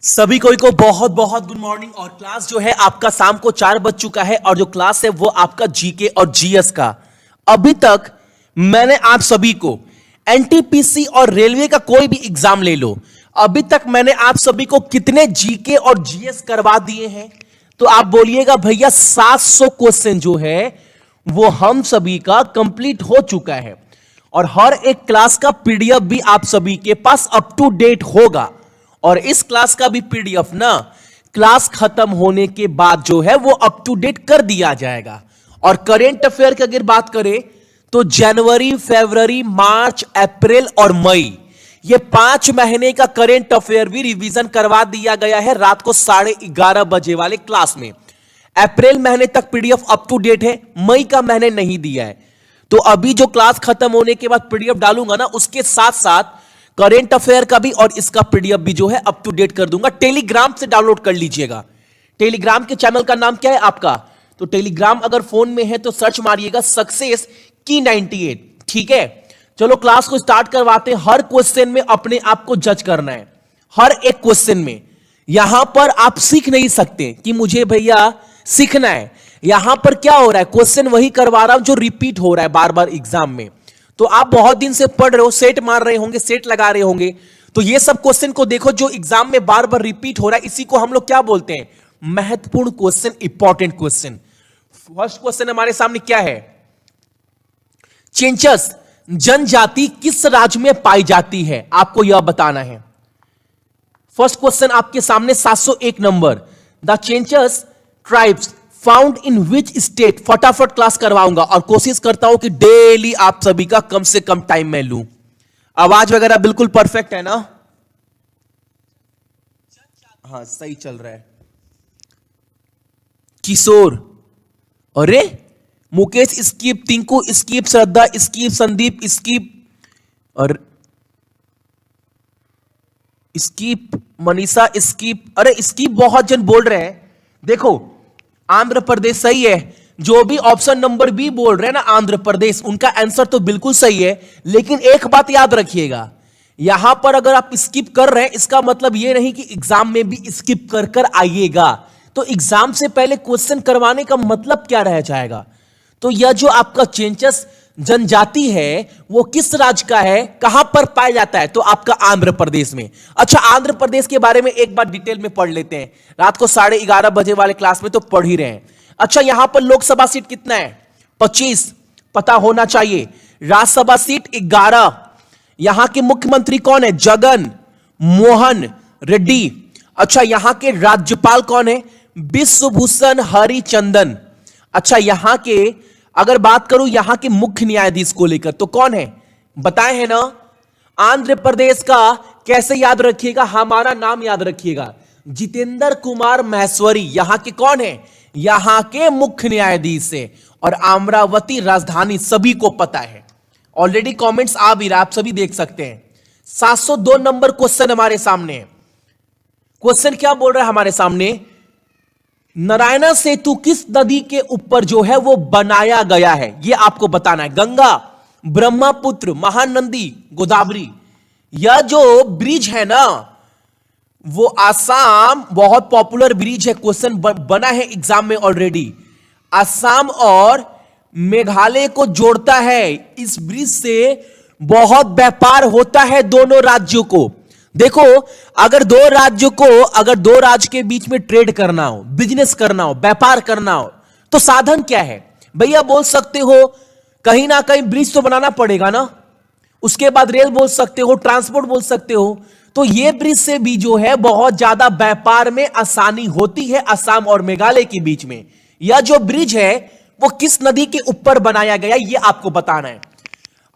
सभी कोई को बहुत बहुत गुड मॉर्निंग। और क्लास जो है आपका शाम को 4 बज चुका है और जो क्लास है वो आपका जीके और जीएस का। अभी तक मैंने आप सभी को एनटीपीसी और रेलवे का कोई भी एग्जाम ले लो, अभी तक मैंने आप सभी को कितने जीके और जीएस करवा दिए हैं? तो आप बोलिएगा भैया 700 क्वेश्चन जो है वो हम सभी का कंप्लीट हो चुका है और हर एक क्लास का पीडीएफ भी आप सभी के पास अप टू डेट होगा। और इस क्लास का भी पीडीएफ ना क्लास खत्म होने के बाद जो है वो अप टू डेट कर दिया जाएगा। और करेंट अफेयर की अगर बात करें तो जनवरी, फरवरी, मार्च, अप्रैल और मई, ये 5 महीने का करेंट अफेयर भी रिवीजन करवा दिया गया है रात को 11:30 बजे वाले क्लास में। अप्रैल महीने तक पीडीएफ अप टू डेट है, मई का मैंने नहीं दिया है। तो अभी जो क्लास खत्म होने के बाद पीडीएफ डालूंगा ना, उसके साथ साथ करेंट अफेयर का भी और इसका पीडीएफ भी जो है अप टू डेट कर दूंगा। टेलीग्राम से डाउनलोड कर लीजिएगा। टेलीग्राम के चैनल का नाम क्या है आपका? तो टेलीग्राम अगर फोन में है तो सर्च मारिएगा सक्सेस की 98। ठीक है, चलो क्लास को स्टार्ट करवाते हैं। हर क्वेश्चन में अपने आप को जज करना है, हर एक क्वेश्चन में। यहां पर आप सीख नहीं सकते कि मुझे भैया सीखना है। यहां पर क्या हो रहा है, क्वेश्चन वही करवा रहा हूं जो रिपीट हो रहा है बार बार एग्जाम में। तो आप बहुत दिन से पढ़ रहे हो, सेट मार रहे होंगे, सेट लगा रहे होंगे, तो ये सब क्वेश्चन को देखो जो एग्जाम में बार बार रिपीट हो रहा है। इसी को हम लोग क्या बोलते हैं? महत्वपूर्ण question, important question. First question हमारे सामने क्या है? चेंचस जनजाति किस राज्य में पाई जाती है? आपको यह बताना है। फर्स्ट क्वेश्चन आपके सामने 701 number. The Chenchus tribes found in which state? फटाफट क्लास करवाऊंगा और कोशिश करता हूं कि डेली आप सभी का कम से कम टाइम मैं लूं। आवाज वगैरह बिल्कुल परफेक्ट है ना? हाँ सही चल रहा है। किशोर, अरे मुकेश स्कीप, टिंकू स्कीप, श्रद्धा स्कीप, संदीप स्कीप और स्कीप, मनीषा स्कीप। अरे स्कीप बहुत जन बोल रहे हैं। देखो आंध्र प्रदेश सही है। जो भी ऑप्शन नंबर बी बोल रहे हैं ना आंध्र प्रदेश, उनका आंसर तो बिल्कुल सही है। लेकिन एक बात याद रखिएगा, यहां पर अगर आप स्किप कर रहे हैं इसका मतलब यह नहीं कि एग्जाम में भी स्किप कर कर आइएगा। तो एग्जाम से पहले क्वेश्चन करवाने का मतलब क्या रह जाएगा? तो यह जो आपका चेंचस जनजाति है वो किस राज्य का है, कहां पर पाया जाता है? तो आपका आंध्र प्रदेश में। अच्छा, आंध्र प्रदेश के बारे में एक बार डिटेल में पढ़ लेते हैं। रात को 11:30 बजे वाले क्लास में तो पढ़ ही रहे हैं। अच्छा, यहां पर लोकसभा सीट कितना है? 25 पता होना चाहिए। राज्यसभा सीट 11। यहां के मुख्यमंत्री कौन है? जगन मोहन रेड्डी। अच्छा, यहां के राज्यपाल कौन है? विश्वभूषण हरिचंदन। अच्छा, यहां के अगर बात करूं यहां के मुख्य न्यायाधीश को लेकर तो कौन है? बताए हैं ना। आंध्र प्रदेश का कैसे याद रखिएगा, हमारा नाम याद रखिएगा, जितेंद्र कुमार महेश्वरी। यहां के कौन है? यहां के मुख्य न्यायाधीश है। और अमरावती राजधानी सभी को पता है। ऑलरेडी कमेंट्स आ भी रहा, आप सभी देख सकते हैं। 702 नंबर क्वेश्चन हमारे सामने है। क्वेश्चन क्या बोल रहा है हमारे सामने? नारायण सेतु किस नदी के ऊपर जो है वो बनाया गया है? ये आपको बताना है। गंगा, ब्रह्मपुत्र, महानंदी, गोदावरी। यह जो ब्रिज है ना वो आसाम, बहुत पॉपुलर ब्रिज है, क्वेश्चन बना है एग्जाम में ऑलरेडी। आसाम और मेघालय को जोड़ता है। इस ब्रिज से बहुत व्यापार होता है दोनों राज्यों को। देखो अगर दो राज्य के बीच में ट्रेड करना हो, बिजनेस करना हो, व्यापार करना हो तो साधन क्या है भैया? बोल सकते हो कहीं ना कहीं ब्रिज तो बनाना पड़ेगा ना। उसके बाद रेल बोल सकते हो, ट्रांसपोर्ट बोल सकते हो। तो ये ब्रिज से भी जो है बहुत ज्यादा व्यापार में आसानी होती है असम और मेघालय के बीच में। यह जो ब्रिज है वो किस नदी के ऊपर बनाया गया ये आपको बताना है।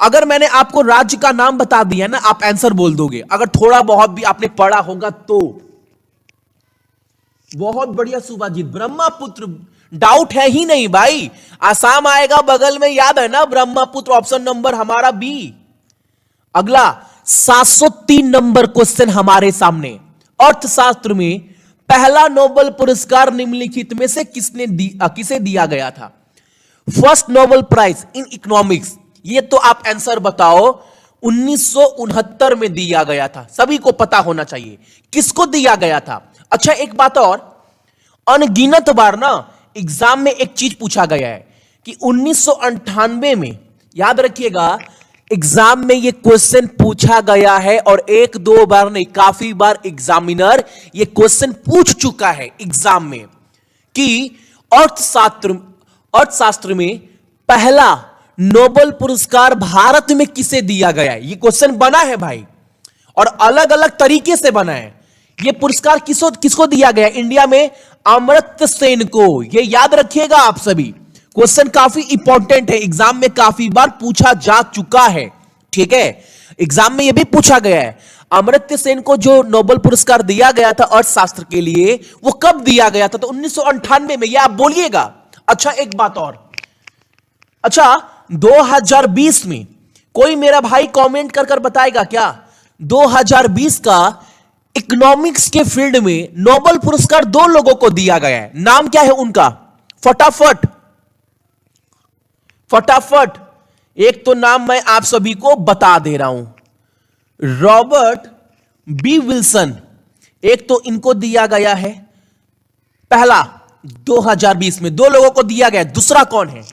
अगर मैंने आपको राज्य का नाम बता दिया ना, आप आंसर बोल दोगे। अगर थोड़ा बहुत भी आपने पढ़ा होगा तो बहुत बढ़िया सुभाजीत, ब्रह्मपुत्र। डाउट है ही नहीं भाई, आसाम आएगा बगल में, याद है ना ब्रह्मपुत्र। ऑप्शन नंबर हमारा बी। अगला 703 नंबर क्वेश्चन हमारे सामने। अर्थशास्त्र में पहला नोबेल पुरस्कार निम्नलिखित में से किसे दिया गया था? First Nobel prize in economics. ये तो आप आंसर बताओ 1969 में दिया गया था। सभी को पता होना चाहिए किसको दिया गया था। अच्छा, एक बात और, अनगिनत बार ना एग्जाम में एक चीज पूछा गया है कि 1998 में, याद रखिएगा, एग्जाम में ये क्वेश्चन पूछा गया है और एक दो बार नहीं, काफी बार एग्जामिनर ये क्वेश्चन पूछ चुका है एग्जाम में कि अर्थशास्त्र में पहला नोबेल पुरस्कार भारत में किसे दिया गया है। ये क्वेश्चन बना है भाई, और अलग अलग तरीके से बना है। ये पुरस्कार किसको दिया गया इंडिया में? अमर्त्य सेन को। ये याद रखिएगा आप सभी, क्वेश्चन काफी इंपॉर्टेंट है, एग्जाम में काफी बार पूछा जा चुका है। ठीक है, एग्जाम में यह भी पूछा गया है, अमर्त्य सेन को जो नोबेल पुरस्कार दिया गया था अर्थशास्त्र के लिए, वो कब दिया गया था? तो 1998 में। ये आप बोलिएगा। अच्छा, एक बात और, अच्छा 2020 में कोई मेरा भाई कमेंट कर बताएगा क्या 2020 का इकोनॉमिक्स के फील्ड में नोबेल पुरस्कार दो लोगों को दिया गया है। नाम क्या है उनका? फटाफट फटाफट, एक तो नाम मैं आप सभी को बता दे रहा हूं, रॉबर्ट बी विल्सन, एक तो इनको दिया गया है, पहला 2020 में दो लोगों को दिया गया। दूसरा कौन है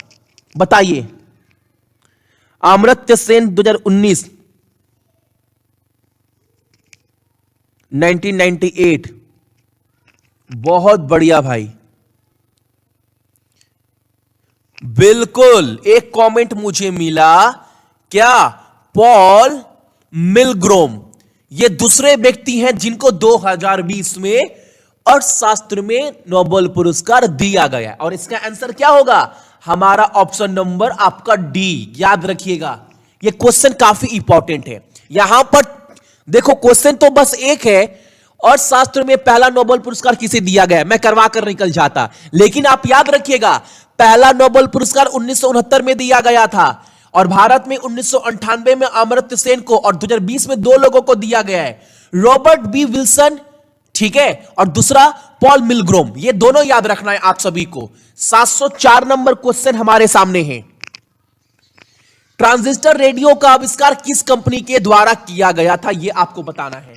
बताइए? अमर्त्य सेन 2019, 1998। बहुत बढ़िया भाई, बिल्कुल। एक कमेंट मुझे मिला क्या? Paul Milgrom. ये दूसरे व्यक्ति हैं जिनको 2020 में अर्थशास्त्र में नोबेल पुरस्कार दिया गया। और इसका आंसर क्या होगा? हमारा ऑप्शन नंबर आपका डी। याद रखिएगा, ये क्वेश्चन काफी इंपॉर्टेंट है। यहां पर देखो, क्वेश्चन तो बस एक है, अर्थशास्त्र में पहला नोबेल पुरस्कार किसे दिया गया, मैं करवा कर निकल जाता, लेकिन आप याद रखिएगा पहला नोबेल पुरस्कार 1969 में दिया गया था और भारत में 1998 में अमर्त्य सेन को, और 2020 में दो लोगों को दिया गया है, रॉबर्ट बी विल्सन, ठीक है, और दूसरा पॉल मिलग्रोम। ये दोनों याद रखना है आप सभी को। 704 नंबर क्वेश्चन हमारे सामने है। ट्रांजिस्टर रेडियो का आविष्कार किस कंपनी के द्वारा किया गया था, यह आपको बताना है।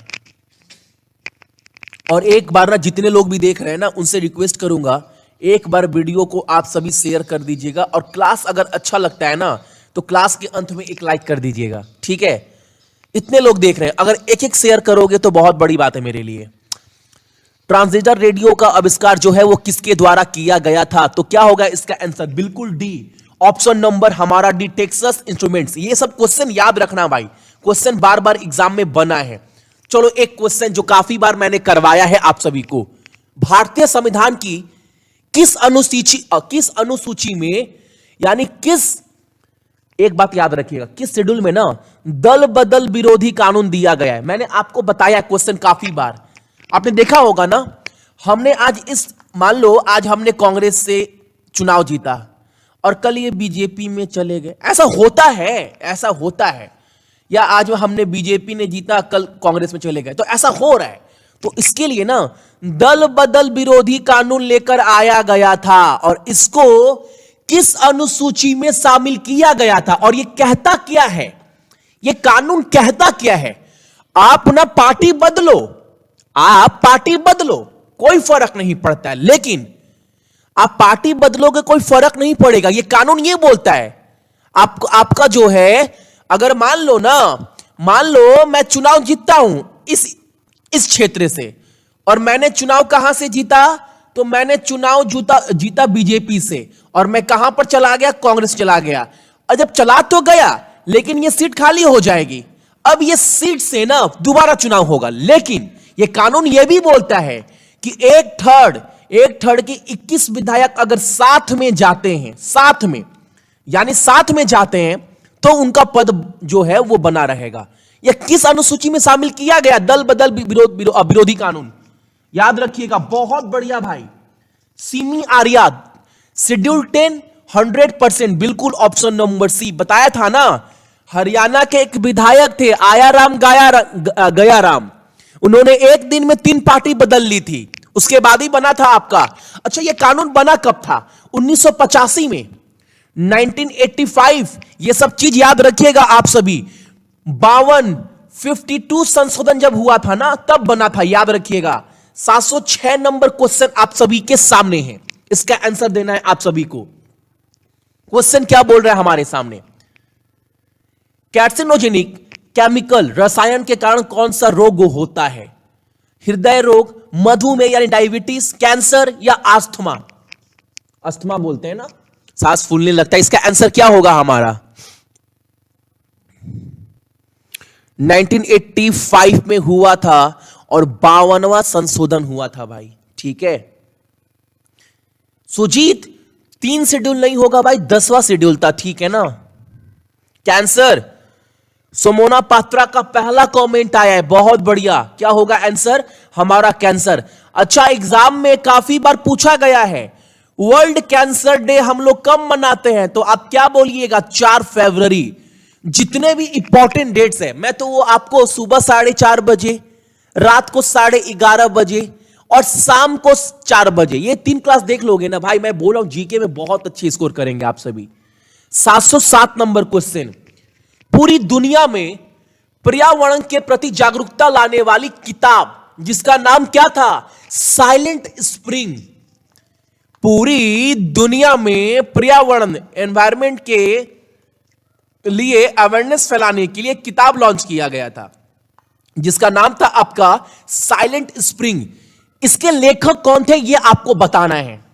और एक बार ना, जितने लोग भी देख रहे हैं ना, उनसे रिक्वेस्ट करूंगा, एक बार वीडियो को आप सभी शेयर कर दीजिएगा, और क्लास अगर अच्छा लगता है ना तो क्लास के अंत में एक लाइक कर दीजिएगा, ठीक है। इतने लोग देख रहे हैं, अगर एक एक शेयर करोगे तो बहुत बड़ी बात है मेरे लिए। ट्रांजिस्टर रेडियो का आविष्कार जो है वो किसके द्वारा किया गया था, तो क्या होगा इसका आंसर? बिल्कुल डी, ऑप्शन नंबर हमारा डी, टेक्सास इंस्ट्रूमेंट्स। ये सब क्वेश्चन याद रखना भाई, क्वेश्चन बार बार एग्जाम में बना है। चलो, एक क्वेश्चन जो काफी बार मैंने करवाया है आप सभी को, भारतीय संविधान की किस अनुसूची में, यानी किस, एक बात याद रखिएगा, किस शेड्यूल में ना दल बदल विरोधी कानून दिया गया है। मैंने आपको बताया क्वेश्चन काफी बार, आपने देखा होगा ना। हमने आज मान लो आज हमने कांग्रेस से चुनाव जीता और कल ये बीजेपी में चले गए, ऐसा होता है। या आज हमने बीजेपी ने जीता, कल कांग्रेस में चले गए, तो ऐसा हो रहा है। तो इसके लिए ना दल बदल विरोधी कानून लेकर आया गया था, और इसको किस अनुसूची में शामिल किया गया था, और ये कहता क्या है, ये कानून कहता क्या है? आप ना पार्टी बदलो, कोई फर्क नहीं पड़ता है, लेकिन आप पार्टी बदलोगे कोई फर्क नहीं पड़ेगा। ये कानून ये बोलता है, आपका जो है, अगर मान लो मैं चुनाव जीतता हूं इस क्षेत्र से, और मैंने चुनाव कहां से जीता, तो मैंने चुनाव जीता बीजेपी से, और मैं कहां पर चला गया? कांग्रेस चला गया। और जब चला तो गया, लेकिन ये सीट खाली हो जाएगी, अब ये सीट से ना दोबारा चुनाव होगा। लेकिन ये कानून ये भी बोलता है कि एक थर्ड की 21 विधायक अगर साथ में जाते हैं, साथ में जाते हैं, तो उनका पद जो है वो बना रहेगा। यह किस अनुसूची में शामिल किया गया? दल बदल विरोधी कानून। याद रखिएगा, बहुत बढ़िया भाई। सीमी आर्या, शेड्यूल 10, 100%, बिल्कुल ऑप्शन नंबर सी। बताया था ना, हरियाणा के एक विधायक थे आयाराम गयाराम, उन्होंने एक दिन में 3 पार्टी बदल ली थी, उसके बाद ही बना था आपका। अच्छा, यह कानून बना कब था? 1985 में, 1985। यह सब चीज याद रखिएगा आप सभी। 52 संशोधन जब हुआ था ना, तब बना था, याद रखिएगा। 706 नंबर क्वेश्चन आप सभी के सामने है, इसका आंसर देना है आप सभी को। क्वेश्चन क्या बोल रहा है हमारे सामने? कार्सिनोजेनिक केमिकल रसायन के कारण कौन सा रोग होता है? हृदय रोग, मधुमेह यानी डायबिटीज, कैंसर या अस्थमा? अस्थमा बोलते हैं ना, सांस फूलने लगता है। इसका आंसर क्या होगा हमारा? 1985 में हुआ था और 52वां संशोधन हुआ था भाई, ठीक है। सुजीत 3 शेड्यूल नहीं होगा भाई, 10वां शेड्यूल था, ठीक है ना। कैंसर, सोमोना पात्रा का पहला कमेंट आया है, बहुत बढ़िया। क्या होगा आंसर हमारा? कैंसर। अच्छा, एग्जाम में काफी बार पूछा गया है वर्ल्ड कैंसर डे हम लोग कब मनाते हैं, तो आप क्या बोलिएगा? 4 फरवरी। जितने भी इंपॉर्टेंट डेट्स है, मैं तो वो आपको सुबह 4:30 बजे, रात को 11:30 बजे और शाम को 4 बजे, ये 3 क्लास देख लोगे ना भाई, मैं बोल रहा हूं जीके में बहुत अच्छे स्कोर करेंगे आप सभी। 707 नंबर क्वेश्चन, पूरी दुनिया में पर्यावरण के प्रति जागरूकता लाने वाली किताब जिसका नाम क्या था? Silent spring. पूरी दुनिया में पर्यावरण, एनवायरमेंट के लिए अवेयरनेस फैलाने के लिए किताब लॉन्च किया गया था जिसका नाम था आपका साइलेंट स्प्रिंग। इसके लेखक कौन थे ये आपको बताना है,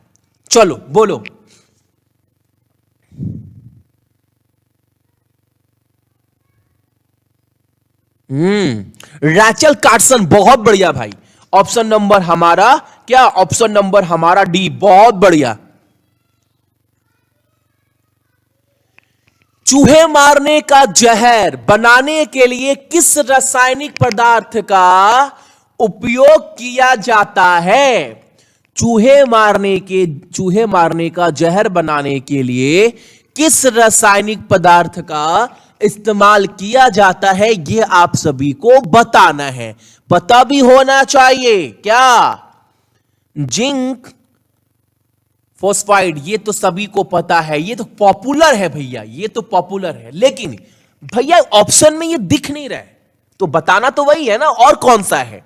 चलो बोलो। रैचल कार्सन, बहुत बढ़िया भाई। ऑप्शन नंबर हमारा क्या? ऑप्शन नंबर हमारा डी, बहुत बढ़िया। चूहे मारने का जहर बनाने के लिए किस रासायनिक पदार्थ का उपयोग किया जाता है? चूहे मारने का जहर बनाने के लिए किस रासायनिक पदार्थ का इस्तेमाल किया जाता है, यह आप सभी को बताना है। पता भी होना चाहिए क्या? जिंक फॉस्फाइड, ये तो सभी को पता है, ये तो पॉपुलर है भैया, ये तो पॉपुलर है। लेकिन भैया ऑप्शन में ये दिख नहीं रहा है, तो बताना तो वही है ना, और कौन सा है?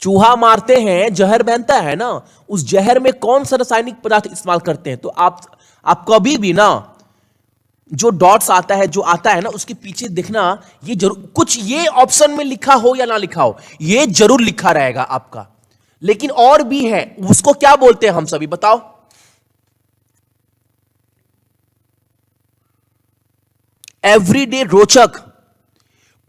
चूहा मारते हैं, जहर बनता है ना, उस जहर में कौन सा रासायनिक पदार्थ इस्तेमाल करते हैं? तो आप कभी भी ना जो डॉट्स आता है, जो आता है ना, उसके पीछे देखना, ये जरूर कुछ ये ऑप्शन में लिखा हो या ना लिखा हो, ये जरूर लिखा रहेगा आपका। लेकिन और भी है, उसको क्या बोलते हैं हम सभी बताओ? एवरीडे रोचक,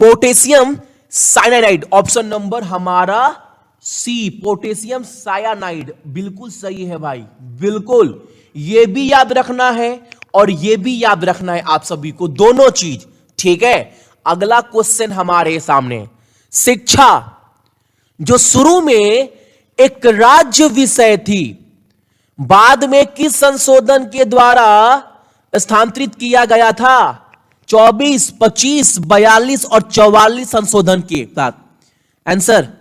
पोटेशियम साइनाइड। ऑप्शन नंबर हमारा सी, पोटेशियम साइनाइड, बिल्कुल सही है भाई, बिल्कुल। ये भी याद रखना है और ये भी याद रखना है आप सभी को, दोनों चीज, ठीक है। अगला क्वेश्चन हमारे सामने, शिक्षा जो शुरू में एक राज्य विषय थी, बाद में किस संशोधन के द्वारा स्थानांतरित किया गया था? 24, 25, 42 और 44 संशोधन के साथ आंसर।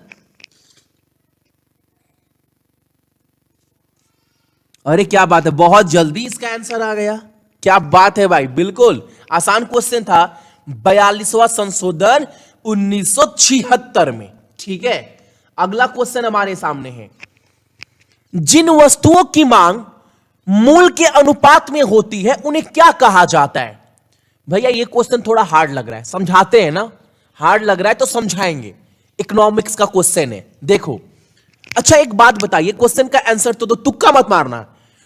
अरे क्या बात है, बहुत जल्दी इसका आंसर आ गया, क्या बात है भाई, बिल्कुल आसान क्वेश्चन था। 42वां संशोधन 1976 में, ठीक है। अगला क्वेश्चन हमारे सामने है, जिन वस्तुओं की मांग मूल के अनुपात में होती है उन्हें क्या कहा जाता है? भैया ये क्वेश्चन थोड़ा हार्ड लग रहा है, समझाते हैं ना, हार्ड लग रहा है तो समझाएंगे। इकोनॉमिक्स का क्वेश्चन है, देखो। अच्छा एक बात बताइए, क्वेश्चन का आंसर तो तुक्का मत मारना,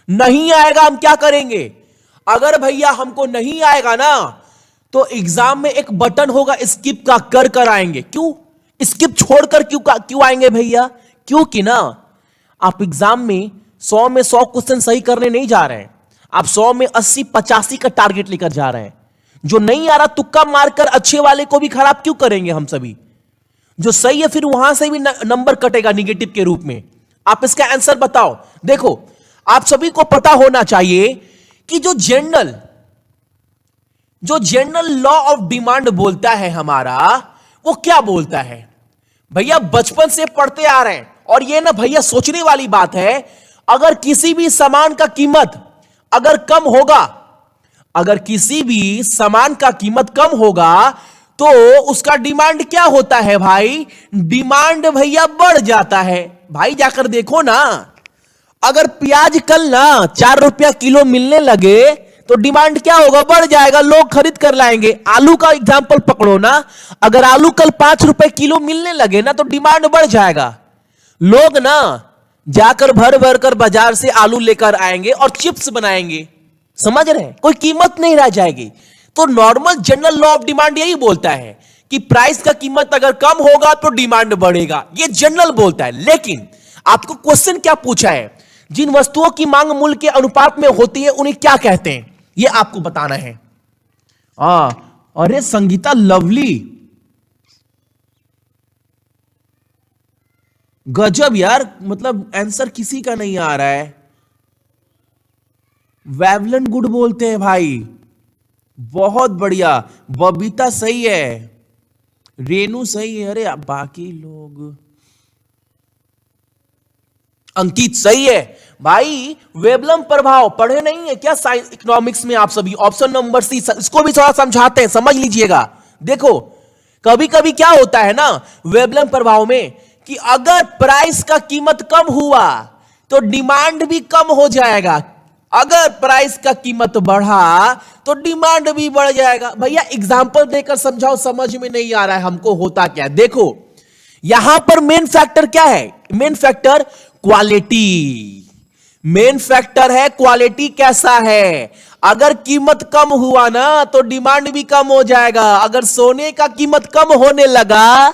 नहीं आएगा हम क्या करेंगे? अगर भैया हमको नहीं आएगा ना, तो एग्जाम में एक बटन होगा स्किप का, कर आएंगे। क्यों स्किप छोड़कर क्यों आएंगे भैया? क्योंकि ना आप एग्जाम में 100 में 100 क्वेश्चन सही करने नहीं जा रहे हैं, आप 100 में 80, 85 का टारगेट लेकर जा रहे हैं। जो नहीं आ रहा तुक्का मारकर अच्छे वाले को भी खराब क्यों करेंगे हम सभी? जो सही है फिर वहां से भी नंबर कटेगा निगेटिव के रूप में। आप इसका आंसर बताओ। देखो आप सभी को पता होना चाहिए कि जो जनरल लॉ ऑफ डिमांड बोलता है हमारा, वो क्या बोलता है भैया? बचपन से पढ़ते आ रहे हैं, और ये ना भैया सोचने वाली बात है, अगर किसी भी सामान का कीमत अगर कम होगा, अगर किसी भी सामान का कीमत कम होगा तो उसका डिमांड क्या होता है भाई? डिमांड भैया बढ़ जाता है। भाई जाकर देखो ना, अगर प्याज कल ना 4 रुपया किलो मिलने लगे तो डिमांड क्या होगा? बढ़ जाएगा, लोग खरीद कर लाएंगे। आलू का एग्जांपल पकड़ो ना, अगर आलू कल 5 रुपए किलो मिलने लगे ना तो डिमांड बढ़ जाएगा। लोग ना जाकर भर भर कर बाजार से आलू लेकर आएंगे और चिप्स बनाएंगे। समझ रहे हैं? कोई कीमत नहीं रह जाएगी। तो normal general law of demand यही बोलता है कि प्राइस का कीमत अगर कम होगा तो डिमांड बढ़ेगा, ये जनरल बोलता है। लेकिन आपको क्वेश्चन क्या पूछा है? जिन वस्तुओं की मांग मूल्य के अनुपात में होती है उन्हें क्या कहते हैं, ये आपको बताना है। अरे संगीता लवली, गजब यार, मतलब आंसर किसी का नहीं आ रहा है। वेवलन गुड बोलते हैं भाई, बहुत बढ़िया। बबीता सही है, रेनू सही है, अरे बाकी लोग, अंकित सही है भाई। वेवलम प्रभाव पढ़े नहीं है क्या साइंस इकोनॉमिक्स में आप सभी? ऑप्शन नंबर सी, इसको भी थोड़ा समझाते हैं, समझ लीजिएगा। देखो कभी कभी क्या होता है ना वेवलम प्रभाव में, कि अगर प्राइस का कीमत कम हुआ तो डिमांड भी कम हो जाएगा, अगर प्राइस का कीमत बढ़ा तो डिमांड भी बढ़ जाएगा। भैया एग्जांपल देकर समझाओ, समझ में नहीं आ रहा है हमको, होता क्या? देखो यहां पर मेन फैक्टर क्या है? Main factor quality, main factor है क्वालिटी कैसा है। अगर कीमत कम हुआ ना तो डिमांड भी कम हो जाएगा। अगर सोने का कीमत कम होने लगा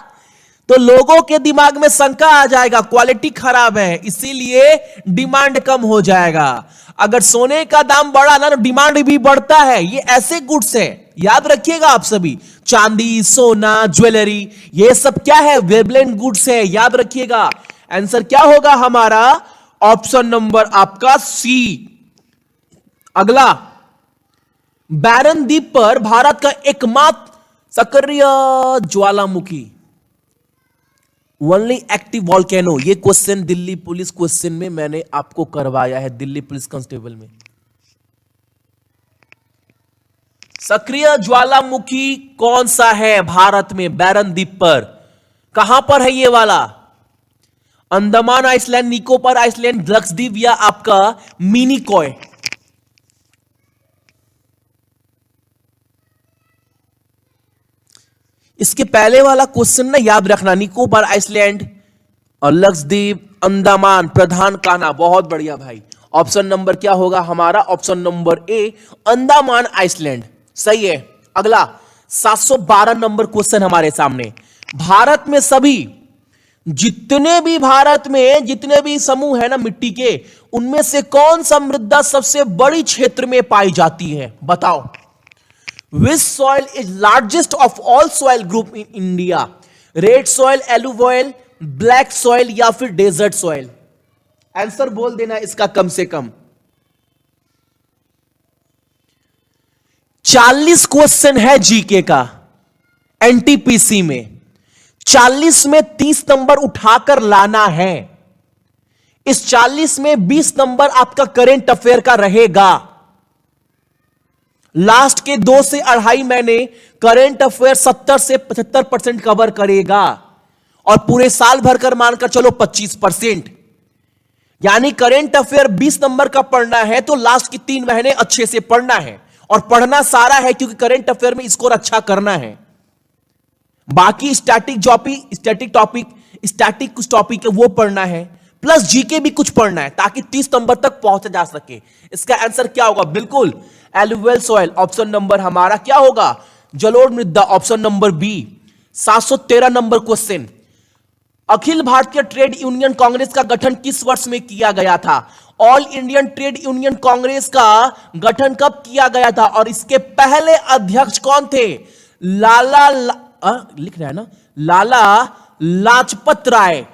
तो लोगों के दिमाग में शंका आ जाएगा, क्वालिटी खराब है इसीलिए डिमांड कम हो जाएगा। अगर सोने का दाम बढ़ा ना तो डिमांड भी बढ़ता है। ये ऐसे गुड्स है, याद रखिएगा आप सभी। चांदी, सोना, ज्वेलरी, ये सब क्या है? वेवलेंट गुड्स है, याद रखिएगा। आंसर क्या होगा हमारा? ऑप्शन नंबर आपका सी। अगला, बैरन द्वीप पर भारत का एकमात्र सक्रिय ज्वालामुखी, ओनली एक्टिव वॉल्केनो। ये क्वेश्चन दिल्ली पुलिस क्वेश्चन में मैंने आपको करवाया है, दिल्ली पुलिस कांस्टेबल में। सक्रिय ज्वालामुखी कौन सा है भारत में? बैरन द्वीप पर कहां पर है ये वाला? अंडमान आइसलैंड, निकोबार आइसलैंड, लक्षद्वीप या आपका मिनिकॉय? इसके पहले वाला क्वेश्चन ना याद रखना, निकोबार आइसलैंड और लक्षद्वीप, अंडमान, प्रधान कान्हा। बहुत बढ़िया भाई। ऑप्शन नंबर क्या होगा हमारा? Option number A, Andaman island, सही है। अगला 712 नंबर क्वेश्चन हमारे सामने। भारत में सभी जितने भी समूह है ना मिट्टी के, उनमें से कौन सा मृदा सबसे बड़ी क्षेत्र में पाई जाती है? बताओ। Which soil is largest of all soil group in India? Red soil, alluvial, black soil या फिर डेजर्ट सॉइल? आंसर बोल देना इसका कम से कम। 40 क्वेश्चन है जीके का एनटीपीसी में, 40 में 30 नंबर उठाकर लाना है। इस 40 में 20 नंबर आपका करेंट अफेयर का रहेगा। लास्ट के 2 से 2.5 महीने करेंट अफेयर 70 से 75% कवर करेगा और पूरे साल भर कर मानकर चलो 25%। यानी करेंट अफेयर 20 नंबर का पढ़ना है तो लास्ट के 3 महीने अच्छे से पढ़ना है, और पढ़ना सारा है क्योंकि करेंट अफेयर में स्कोर अच्छा करना है। बाकी स्टैटिक कुछ टॉपिक है वो पढ़ना है, प्लस जीके भी कुछ पढ़ना है ताकि 30 नंबर तक पहुंचा जा सके। इसका आंसर क्या होगा? बिल्कुल एलुवियल सॉइल। ऑप्शन नंबर हमारा क्या होगा? जलोढ़ मृदा, option number B. 713 number question. Akhil Bharatiya trade union Congress का गठन किस वर्ष में किया गया था? All Indian trade union Congress का गठन कब किया गया था और इसके पहले अध्यक्ष कौन थे? लिख रहा है ना, लाला लाजपत राय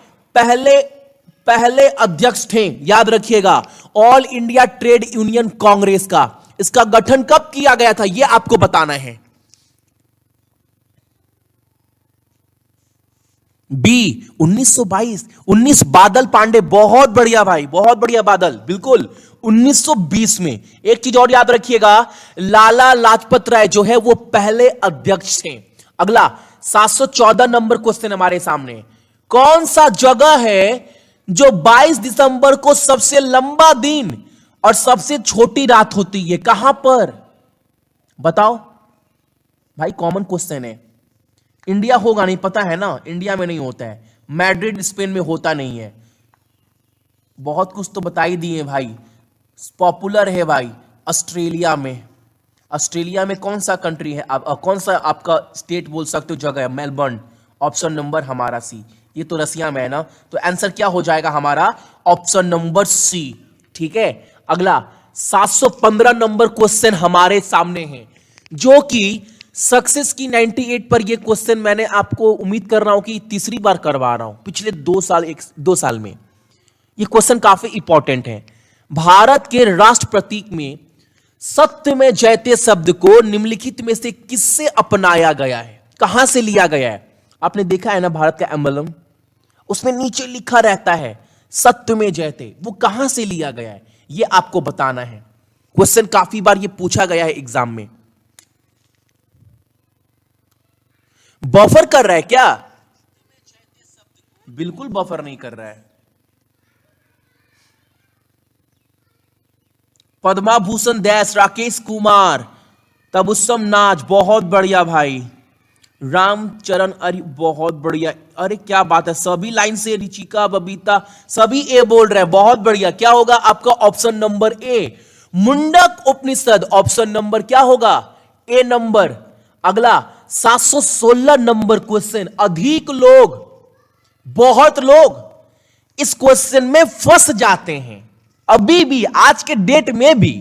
पहले अध्यक्ष थे, याद रखिएगा। All India trade union Congress का इसका गठन कब किया गया था यह आपको बताना है। बी 1922। 19 बादल पांडे, बहुत बढ़िया भाई, बहुत बढ़िया बादल, बिल्कुल 1920 में। एक चीज और याद रखिएगा, लाला लाजपत राय जो है वो पहले अध्यक्ष थे। अगला 714 नंबर क्वेश्चन हमारे सामने, कौन सा जगह है जो 22 दिसंबर को सबसे लंबा दिन और सबसे छोटी रात होती है, कहां पर? बताओ भाई, कॉमन क्वेश्चन है। इंडिया होगा नहीं, पता है ना, इंडिया में नहीं होता है, मैड्रिड स्पेन में होता नहीं है। बहुत कुछ तो बता ही दिए भाई। पॉपुलर है भाई ऑस्ट्रेलिया में। ऑस्ट्रेलिया में कौन सा कंट्री है आप, कौन सा आपका स्टेट बोल सकते हो जगह है? मेलबर्न। ऑप्शन नंबर हमारा सी। ये तो रसिया में है ना, तो आंसर क्या हो जाएगा हमारा? Option number C. ठीक है, अगला 715 नंबर क्वेश्चन हमारे सामने है, जो कि सक्सेस की 98 पर ये क्वेश्चन मैंने आपको उम्मीद कर रहा हूं कि तीसरी बार करवा रहा हूं पिछले 2 साल में। ये क्वेश्चन काफी इंपॉर्टेंट है। भारत के राष्ट्र प्रतीक में सत्य में जयते शब्द को निम्नलिखित में से किससे अपनाया गया है? कहां से लिया गया है? आपने देखा है ना भारत का एम्बलम, उसमें नीचे लिखा रहता है सत्य में जयते, वो कहां से लिया गया है ये आपको बताना है। क्वेश्चन काफी बार ये पूछा गया है एग्जाम में। बफर कर रहा है क्या? बिल्कुल बफर नहीं कर रहा है। पद्मा भूषण डैश राकेश कुमार, तबुस्सम नाज, बहुत बढ़िया भाई। रामचरण, अरे बहुत बढ़िया, अरे क्या बात है, सभी लाइन से रिचिका, बबीता, सभी ए बोल रहे हैं, बहुत बढ़िया। क्या होगा आपका? ऑप्शन नंबर ए, मुंडक उपनिषद। ऑप्शन नंबर क्या होगा? ए नंबर। अगला 716 नंबर क्वेश्चन, अधिक लोग, बहुत लोग इस क्वेश्चन में फंस जाते हैं अभी भी, आज के डेट में भी।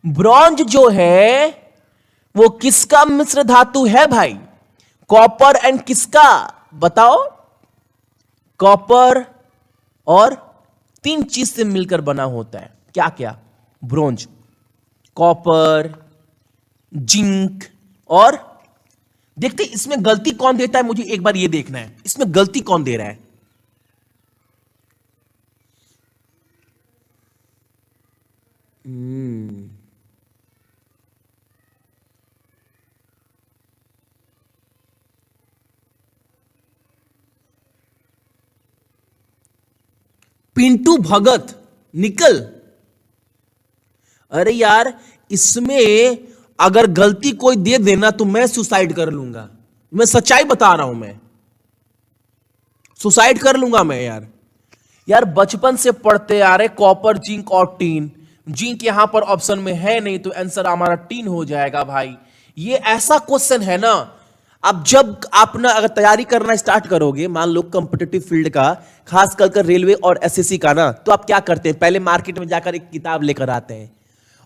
ब्रॉन्ज जो है वो किसका मिश्र धातु है भाई? कॉपर एंड किसका? बताओ। कॉपर और 3 चीज से मिलकर बना होता है, क्या क्या? ब्रोंज, कॉपर, जिंक और देखते इसमें गलती कौन देता है, मुझे एक बार ये देखना है इसमें गलती कौन दे रहा है। पिंटू भगत, निकल। अरे यार, इसमें अगर गलती कोई दे देना तो मैं सुसाइड कर लूंगा। मैं सच्चाई बता रहा हूं, मैं सुसाइड कर लूंगा मैं यार। यार बचपन से पढ़ते आ रहे कॉपर, जिंक और टीन। जिंक यहां पर ऑप्शन में है नहीं, तो आंसर हमारा टीन हो जाएगा भाई। ये ऐसा क्वेश्चन है ना, अब जब आप ना अगर तैयारी करना स्टार्ट करोगे, मान लो कॉम्पिटिटिव फील्ड का, खास कर रेलवे और एसएससी का ना, तो आप क्या करते हैं? पहले मार्केट में जाकर एक किताब लेकर आते हैं,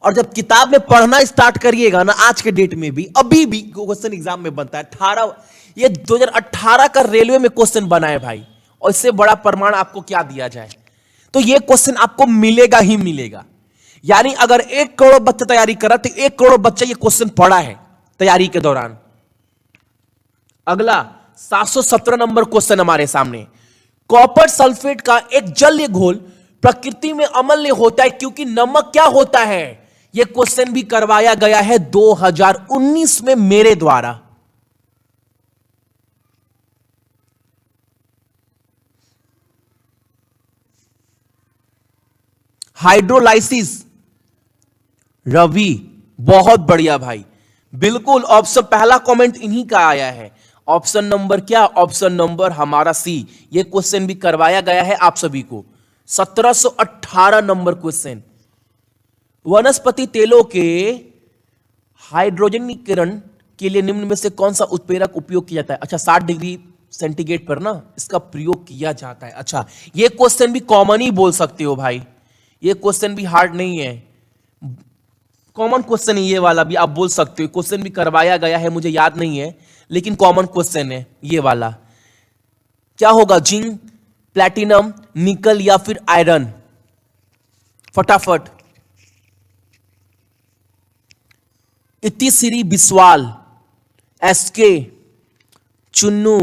और जब किताब में पढ़ना स्टार्ट करिएगा ना, आज के डेट में भी अभी भी क्वेश्चन एग्जाम में बनता है। 18 ये 2018 का रेलवे में क्वेश्चन बना है भाई, और इससे बड़ा प्रमाण आपको क्या दिया जाए। तो ये क्वेश्चन आपको मिलेगा ही मिलेगा। यानी अगर 1 करोड़ बच्चा तैयारी कर रहा तो 1 करोड़ बच्चा ये क्वेश्चन पढ़ा है तैयारी के दौरान। अगला 717 नंबर क्वेश्चन हमारे सामने, कॉपर सल्फेट का एक जलीय घोल प्रकृति में अम्लीय होता है क्योंकि नमक क्या होता है? यह क्वेश्चन भी करवाया गया है 2019 में मेरे द्वारा। हाइड्रोलाइसिस, रवि, बहुत बढ़िया भाई, बिल्कुल ऑप्शन पहला कमेंट इन्हीं का आया है। ऑप्शन नंबर क्या? ऑप्शन नंबर हमारा सी। यह क्वेश्चन भी करवाया गया है आप सभी को। 1718 नंबर क्वेश्चन, वनस्पति तेलों के हाइड्रोजनीकरण के लिए निम्न में से कौन सा उत्प्रेरक उपयोग किया जाता है? अच्छा, 60 डिग्री सेंटीग्रेड पर ना इसका प्रयोग किया जाता है। अच्छा, यह क्वेश्चन भी कॉमन ही बोल सकते हो भाई, यह क्वेश्चन भी हार्ड नहीं है, कॉमन क्वेश्चन है ये वाला भी, आप बोल सकते हो। क्वेश्चन भी करवाया गया है, मुझे याद नहीं है, लेकिन कॉमन क्वेश्चन है ये वाला। क्या होगा? जिंक, प्लैटिनम, निकल या फिर आयरन? फटाफट। इतिश्री बिस्वाल, एसके, चुन्नू,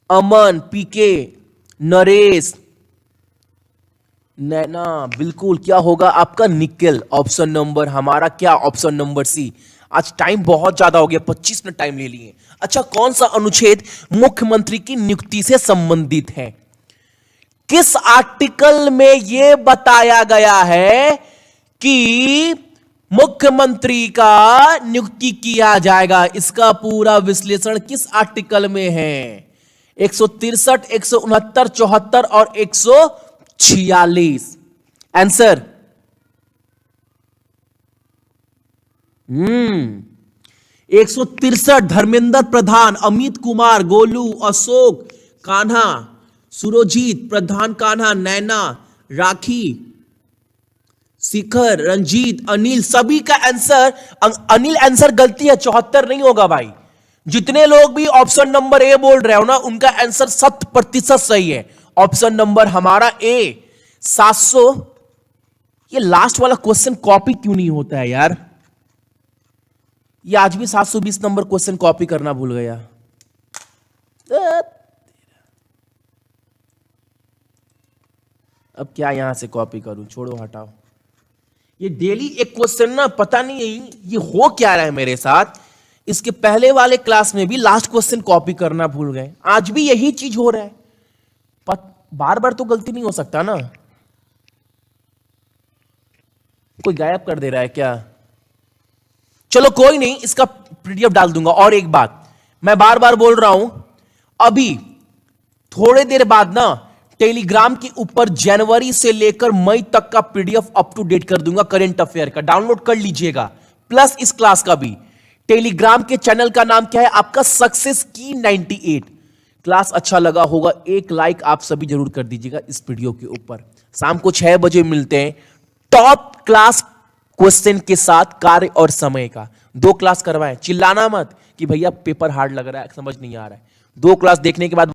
अमन, पीके, नरेश, नैना, बिल्कुल। क्या होगा आपका? निकल। ऑप्शन नंबर हमारा क्या? Option number C. आज टाइम बहुत ज्यादा हो गया, 25 मिनट टाइम ले लिए। अच्छा, कौन सा अनुच्छेद मुख्यमंत्री की नियुक्ति से संबंधित है? किस आर्टिकल में यह बताया गया है कि मुख्यमंत्री का नियुक्ति किया जाएगा? इसका पूरा विश्लेषण किस आर्टिकल में है? 163, 169, 74 और 146। आंसर 163 धर्मेंद्र प्रधान, अमित कुमार, गोलू, अशोक, कान्हा, सुरजीत, प्रधान, कान्हा, नैना, राखी, शिखर, रंजीत, अनिल, सभी का आंसर अनिल आंसर गलती है, 74 नहीं होगा भाई। जितने लोग भी ऑप्शन नंबर ए बोल रहे हो ना, उनका आंसर 100% सही है। ऑप्शन नंबर हमारा ए 700। ये लास्ट वाला क्वेश्चन कॉपी क्यों नहीं होता है यार? ये आज भी 720 नंबर क्वेश्चन कॉपी करना भूल गया। अब क्या यहां से कॉपी करूं, छोड़ो हटाओ। ये डेली एक क्वेश्चन ना, पता नहीं ये हो क्या रहा है मेरे साथ। इसके पहले वाले क्लास में भी लास्ट क्वेश्चन कॉपी करना भूल गए, आज भी यही चीज हो रहा है। बार बार तो गलती नहीं हो सकता ना। कोई गायब कर दे रहा है क्या? चलो कोई नहीं, इसका पीडीएफ डाल दूंगा। और एक बात मैं बार बार बोल रहा हूं, अभी थोड़े देर बाद ना टेलीग्राम के ऊपर जनवरी से लेकर मई तक का पीडीएफ अप टू डेट कर दूंगा, करंट अफेयर का, डाउनलोड कर लीजिएगा। प्लस इस क्लास का भी। टेलीग्राम के चैनल का नाम क्या है आपका? सक्सेस की 98। क्लास अच्छा लगा होगा, एक लाइक आप सभी जरूर कर दीजिएगा इस वीडियो के ऊपर। शाम को 6 बजे मिलते हैं टॉप क्लास क्वेश्चन के साथ, कार्य और समय का। 2 क्लास करवाएं, चिल्लाना मत कि भैया पेपर हार्ड लग रहा है, समझ नहीं आ रहा है। 2 क्लास देखने के बाद